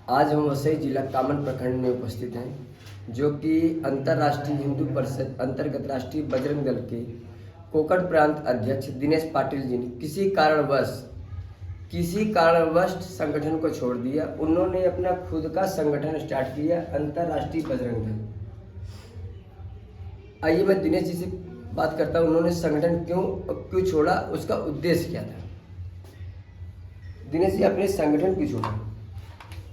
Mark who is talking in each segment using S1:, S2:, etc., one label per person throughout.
S1: आज हम वसई जिला कामन प्रखंड में उपस्थित हैं, जो कि अंतर्राष्ट्रीय हिंदू परिषद अंतर्गत राष्ट्रीय बजरंग दल के कोकण प्रांत अध्यक्ष दिनेश पाटिल जी ने किसी कारणवश संगठन को छोड़ दिया। उन्होंने अपना खुद का संगठन स्टार्ट किया, अंतर्राष्ट्रीय बजरंग दल। आइए मैं दिनेश जी से बात करता हूँ, उन्होंने संगठन क्यों छोड़ा, उसका उद्देश्य क्या था। दिनेश जी, अपने संगठन क्यों छोड़ा?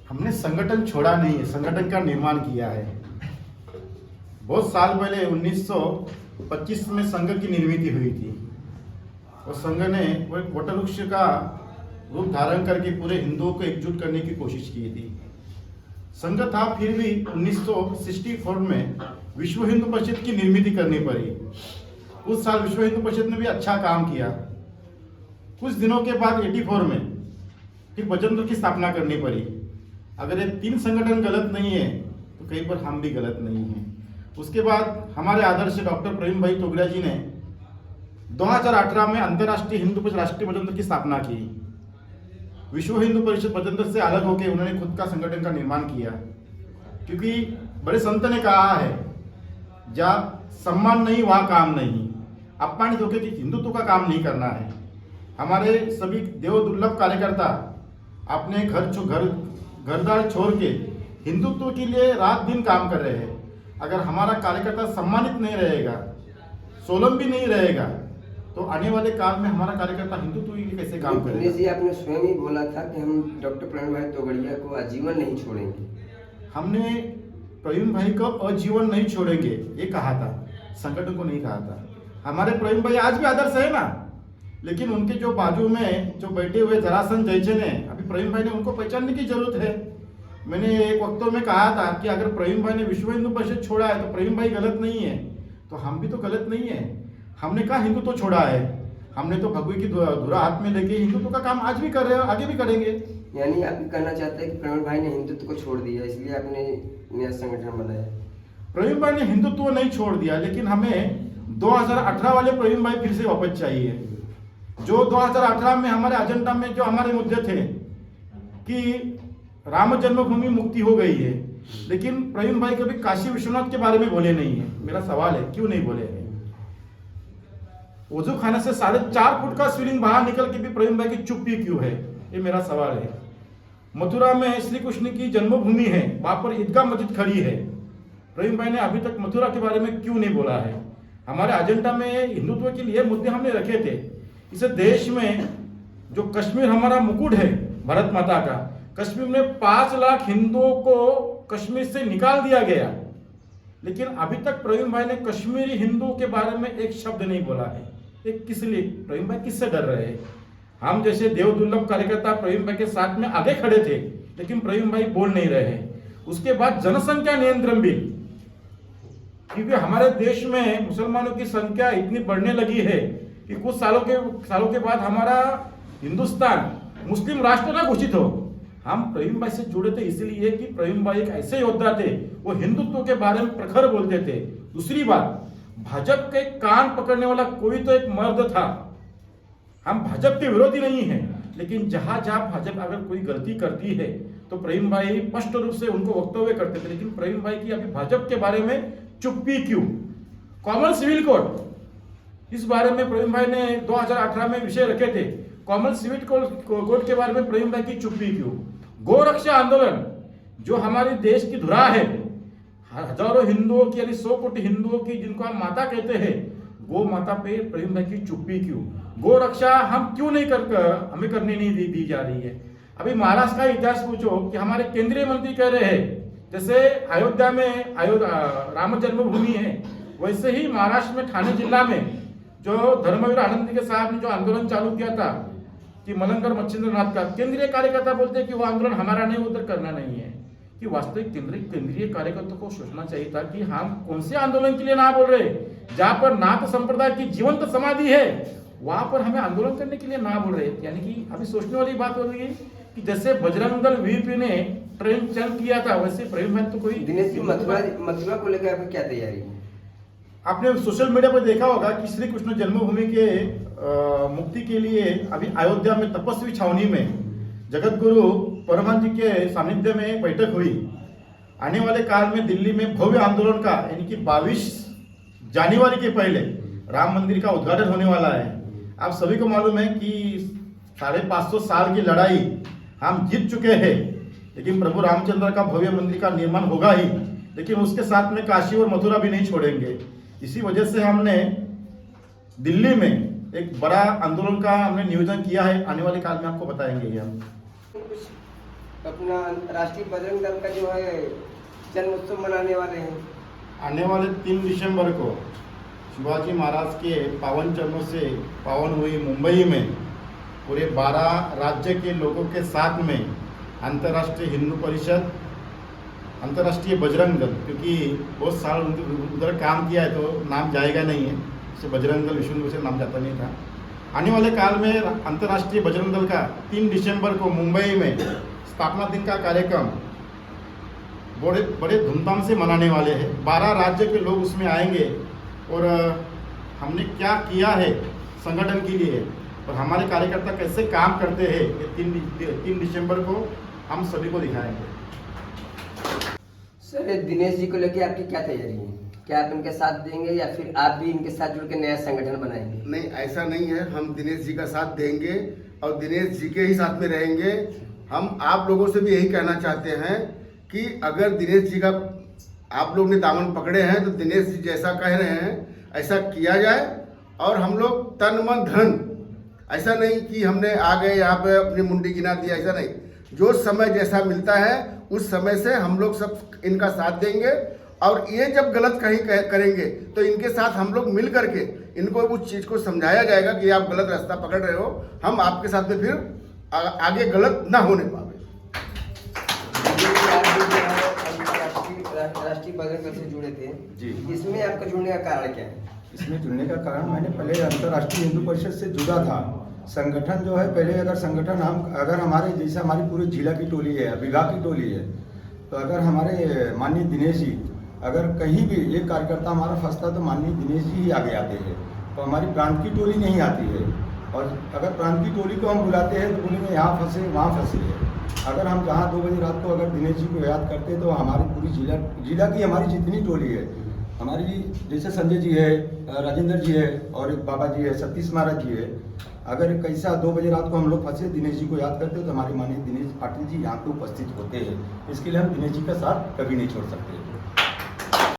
S2: हमने संगठन छोड़ा नहीं है, संगठन का निर्माण किया है। बहुत साल पहले 1925 में संघ की निर्मित हुई थी और संघ ने वो एक वटवृक्ष का रूप धारण करके पूरे हिंदुओं को एकजुट करने की कोशिश की थी। संघ था, फिर भी 1964 में विश्व हिंदू परिषद की निर्मित करनी पड़ी। उस साल विश्व हिंदू परिषद ने भी अच्छा काम किया। कुछ दिनों के बाद 84 में फिर बजरंग दल की स्थापना करनी पड़ी। अगर ये तीन संगठन गलत नहीं है तो कहीं पर हम भी गलत नहीं हैं। उसके बाद हमारे आदर्श डॉक्टर प्रवीण भाई तोगड़िया जी ने 2018 में अंतर्राष्ट्रीय हिंदू परिषद राष्ट्रीय बजरंग दल की स्थापना की। विश्व हिंदू परिषद बजरंग दल से अलग होकर उन्होंने खुद का संगठन का निर्माण किया, क्योंकि बड़े संत ने कहा है, जहाँ सम्मान नहीं वहाँ काम नहीं। अपमानित होकर कि हिंदुत्व का काम नहीं करना है। हमारे सभी देव दुर्लभ कार्यकर्ता अपने घरदार छोड़ के हिंदुत्व के लिए रात दिन काम कर रहे हैं। अगर हमारा कार्यकर्ता सम्मानित नहीं रहेगा, स्वावलंबी नहीं रहेगा, तो आने वाले काल में हमारा कार्यकर्ता हिंदुत्व के लिए कैसे काम करेगा।
S1: जी, आपने स्वयं ही बोला था कि हम डॉक्टर प्रवीण भाई तोगड़िया को आजीवन नहीं छोड़ेंगे।
S2: हमने प्रवीण भाई को आजीवन नहीं छोड़ेंगे ये कहा था, संगठन को नहीं कहा था। हमारे प्रवीण भाई आज भी आदर्श है ना, लेकिन उनके जो बाजू में जो बैठे हुए जरासन जयचंद हैं, अभी प्रवीण भाई ने उनको पहचानने की जरूरत है। मैंने एक वक्तों में कहा था कि अगर प्रवीण भाई ने विश्व हिंदू परिषद छोड़ा है तो प्रवीण भाई गलत नहीं है, तो हम भी तो गलत नहीं है। हमने कहा हिंदुत्व तो छोड़ा है, हमने तो भगवी की धुरा हाथ में लेके हिंदुत्व का काम आज भी कर रहे हैं, आगे भी करेंगे।
S1: यानी आप कहना चाहते हैं कि प्रवीण भाई ने हिंदुत्व को छोड़ दिया, इसलिए आपने नया संगठन बनाया।
S2: प्रवीण भाई ने हिंदुत्व नहीं छोड़ दिया, लेकिन हमें 2018 वाले प्रवीण भाई फिर से वापस चाहिए। जो 2018 में हमारे एजेंडा में जो हमारे मुद्दे थे कि राम जन्मभूमि मुक्ति हो गई है, लेकिन प्रवीण भाई कभी काशी विश्वनाथ के बारे में बोले नहीं है। मेरा सवाल है, क्यों नहीं बोले हैं? वजू खाने से 4.5 फुट का शिवलिंग बाहर निकल के भी प्रवीण भाई की चुप्पी क्यों है, ये मेरा सवाल है। मथुरा में श्री कृष्ण की जन्मभूमि है, वहां पर ईदगाह मस्जिद खड़ी है, प्रवीण भाई ने अभी तक मथुरा के बारे में क्यों नहीं बोला है? हमारे एजेंडा में हिंदुत्व के लिए मुद्दे हमने रखे थे। इस देश में जो कश्मीर हमारा मुकुट है भारत माता का, कश्मीर में 5 लाख हिंदुओं को कश्मीर से निकाल दिया गया, लेकिन अभी तक प्रवीण भाई ने कश्मीरी हिंदुओं के बारे में एक शब्द नहीं बोला है। ये किस लिए? प्रवीण भाई किससे डर रहे हैं? हम जैसे देव दुर्लभ कार्यकर्ता प्रवीण भाई के साथ में आगे खड़े थे, लेकिन प्रवीण भाई बोल नहीं रहे हैं। उसके बाद जनसंख्या नियंत्रण बिल, क्योंकि हमारे देश में मुसलमानों की संख्या इतनी बढ़ने लगी है कि कुछ सालों के बाद हमारा हिंदुस्तान मुस्लिम राष्ट्र ना घोषित हो। हम प्रवीण भाई से जुड़े थे इसलिए कि प्रवीण भाई एक ऐसे योद्धा थे, वो हिंदुत्व के बारे में प्रखर बोलते थे। दूसरी बात, भाजपा के कान पकड़ने वाला कोई तो एक मर्द था। हम भाजपा के विरोधी नहीं हैं, लेकिन जहां भाजपा अगर कोई गलती करती है तो प्रवीण भाई स्पष्ट रूप से उनको वक्तव्य करते थे। लेकिन प्रवीण भाई की अभी भाजपा के बारे में चुप्पी क्यों? कॉमन सिविल कोड, इस बारे में प्रवीण भाई ने 2018 में विषय रखे थे। कॉमन सिविल कोड के बारे में प्रवीण भाई की चुप्पी क्यों? गोरक्षा आंदोलन, जो हमारे देश की धुरा है, हजारों हिंदुओं की यानी 100 कोटि हिंदुओं की जिनको हम माता कहते हैं, गो माता पे प्रवीण भाई की चुप्पी क्यों? गो रक्षा हम क्यों नहीं हमें करनी नहीं दी जा रही है? अभी महाराष्ट्र का इतिहास पूछो कि हमारे केंद्रीय मंत्री कह रहे हैं जैसे अयोध्या में राम जन्मभूमि है, वैसे ही महाराष्ट्र में ठाणे जिला में जो धर्मवीर आनंदी के साहब ने जो आंदोलन चालू किया था कि मलंगकर मच्छिंद्रनाथ का, केंद्रीय कार्यकर्ता बोलते हैं कि वो आंदोलन हमारा नहीं, उधर करना नहीं है। कि वास्तविक केंद्रीय कार्यकर्ता को सोचना चाहिए था कि हम कौन से आंदोलन के लिए ना बोल रहे, जहां पर नाथ संप्रदाय की जीवंत समाधि है वहां पर हमें आंदोलन करने के लिए ना बोल रहे। यानी कि अभी सोचने वाली बात हो रही है कि जैसे बजरंग दल वीपी ने ट्रेन चल किया था, वैसे प्रवीण भाई तो कोई।
S1: दिनेश जी, मथुरा को लेकर आपकी क्या तैयारी है?
S2: आपने सोशल मीडिया पर देखा होगा कि श्री कृष्ण जन्मभूमि के मुक्ति के लिए अभी अयोध्या में तपस्वी छावनी में जगत गुरु परमहंस जी के सानिध्य में बैठक हुई। आने वाले काल में दिल्ली में भव्य आंदोलन का यानी कि 22 जनवरी के पहले राम मंदिर का उद्घाटन होने वाला है। आप सभी को मालूम है कि 550 साल की लड़ाई हम जीत चुके हैं, लेकिन प्रभु रामचंद्र का भव्य मंदिर का निर्माण होगा ही, लेकिन उसके साथ में काशी और मथुरा भी नहीं छोड़ेंगे। इसी वजह से हमने दिल्ली में एक बड़ा आंदोलन का हमने नियोजन किया है। आने वाले काल में आपको बताएंगे ये हम।
S1: अपना राष्ट्रीय बजरंग दल का जो है जन्म उत्सव मनाने वाले हैं।
S2: आने वाले 3 दिसंबर को शिवाजी महाराज के पावन चरणों से पावन हुई मुंबई में पूरे 12 राज्य के लोगों के साथ में अंतर्राष्ट्रीय हिंदू परिषद, अंतर्राष्ट्रीय बजरंग दल, क्योंकि बहुत साल उधर काम किया है तो नाम जाएगा नहीं है, इससे बजरंग दल विष्णु से नाम जाता नहीं था। आने वाले काल में अंतर्राष्ट्रीय बजरंग दल का 3 दिसंबर को मुंबई में स्थापना दिन का कार्यक्रम बड़े धूमधाम से मनाने वाले हैं। 12 राज्य के लोग उसमें आएंगे और हमने क्या किया है संगठन के लिए और हमारे कार्यकर्ता कैसे काम करते हैं, ये 3 दिसंबर को हम सभी को दिखाएंगे।
S1: सर, दिनेश जी को लेकर आपकी क्या तैयारी है? क्या आप इनके साथ देंगे या फिर आप भी इनके साथ जुड़ के नया संगठन बनाएंगे?
S3: नहीं, ऐसा नहीं है। हम दिनेश जी का साथ देंगे और दिनेश जी के ही साथ में रहेंगे। हम आप लोगों से भी यही कहना चाहते हैं कि अगर दिनेश जी का आप लोग ने दामन पकड़े हैं तो दिनेश जी जैसा कह रहे हैं ऐसा किया जाए। और हम लोग तन मन धन, ऐसा नहीं कि हमने आ गए यहाँ पे अपनी मुंडी गिना दिया, ऐसा नहीं। जो समय जैसा मिलता है उस समय से हम लोग सब इनका साथ देंगे। और ये जब गलत कहीं करेंगे तो इनके साथ हम लोग मिल करके इनको उस चीज़ को समझाया जाएगा कि आप गलत रास्ता पकड़ रहे हो, हम आपके साथ में फिर आगे गलत ना होने पावे।
S1: राष्ट्रीय बजरंग दल से जुड़े थे
S4: जी,
S1: इसमें आपका जुड़ने का कारण क्या है?
S4: इसमें जुड़ने का कारण, मैंने पहले अंतर्राष्ट्रीय हिंदू परिषद से जुड़ा था। संगठन जो है पहले अगर संगठन अगर हमारे जैसे हमारी पूरे जिला की टोली है, विभाग की टोली है, तो अगर हमारे माननीय दिनेश जी अगर कहीं भी एक कार्यकर्ता हमारा फंसता तो माननीय दिनेश जी ही आगे आते हैं, तो हमारी प्रांत की टोली नहीं आती है। और अगर प्रांत की टोली को हम बुलाते हैं तो बोलेंगे यहाँ फंसे वहाँ फंसे है। अगर हम जहाँ 2 बजे रात को अगर दिनेश जी को याद करते तो हमारी पूरी जिला की हमारी जितनी टोली है, हमारी जैसे संजय जी है, राजेंद्र जी है और एक बाबा जी है, सतीश महाराज जी है, अगर कैसा 2 बजे रात को हम लोग फंसे दिनेश जी को याद करते तो हमारे माननीय दिनेश पाटिल जी यहाँ पे उपस्थित होते हैं। इसके लिए हम दिनेश जी का साथ कभी नहीं छोड़ सकते।